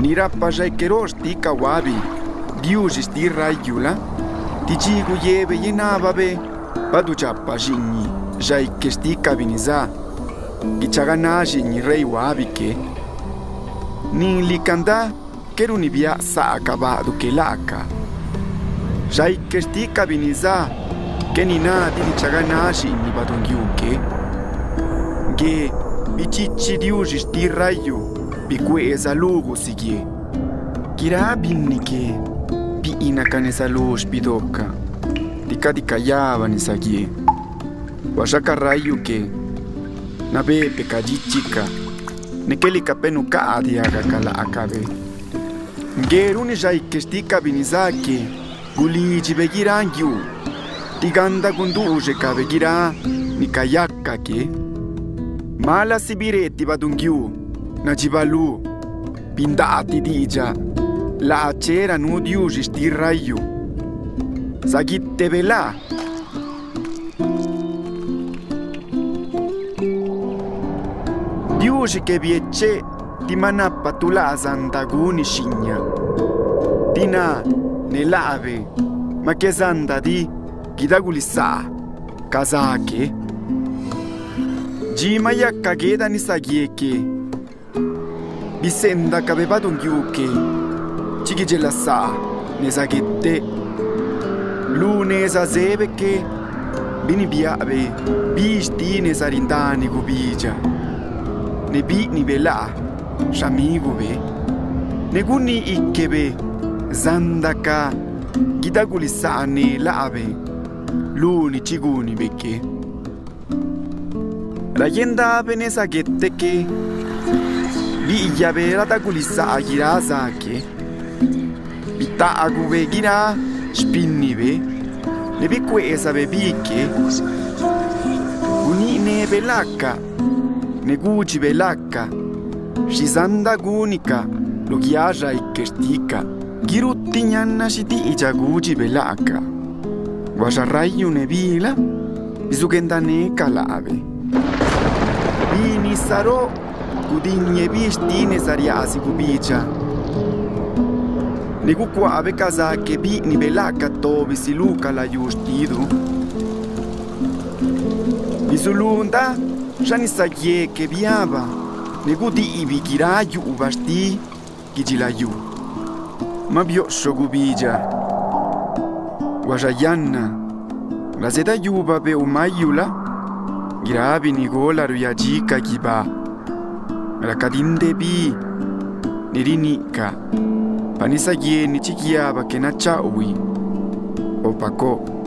Nirapa jaiqueros ti kawabi, diusis ti rayula, ti jigu yebe yenababe, paduchapa jinyi, jaiques ti kabiniza, gichagana jinyi rei wabike. Ni likanda, kerunibia sa acabado que laca. Jaiques ti kabiniza, que ni nadi gichagana jinyi badungyuke. Ge, bichichi diusis ti rayu. Bikweza lugo sigie. Kira binnike. Bi inakanesa luz bidoka. Tika dikayaba ni sagie. Washaka rayu ke. Nabe pekajichika. Nekeli kapenu kaadi agakala akabe. Ngeruni jaikestika binizake. Guliji begirangyu. Tiganda gunduje kabegira. Nikayaka ke. Mala sibireti badungyu. Najibalu, pindati dija, la acera nu diusis ti rayu. Sagitte vela. Diusi che viece ti manappa tu la sandaguni scigna. Tina ne lave, ma che sanda di gidagulissa, casake. Gima yakka geda ni sagieke. Bisenda che aveva un chiuche, cigi gelassa, ne saghette, lune sa sebe che, bini biabe, bisti ne sarindani gubigia, ne bi ni bela, shamigube, ne guni ikkebe, zandaka, gidagulissa ne lave, luni ciguni becche. Rayenda ne saghette che, Villa vera da gulissa gira sake. Bitta agube gira spinnive. Ne bicque esabe bicche. Guni ne belacca. Ne guci belacca. Scisanda gunica. Lo ghiaja e kestika. Girutti nyanna shiti ija guci belacca. Guasarrayu ne vila. Bisugenda ne calave. Vini sarò. Gudigne bistine sariasi gubicia. Ne qua ave casa che bi ni belacca dove si luca la giustidu. Di sulunda, già sa chi che viava. Ne gudi ibi giraju ubasti, gigilayu. Ma bioscio gubicia. Guajayanna. La seta yuba be umayula. Girabi ni gola ruyajica giba. Rakadinde bi nirinika panisa ye ni chikiaba que na chawi opako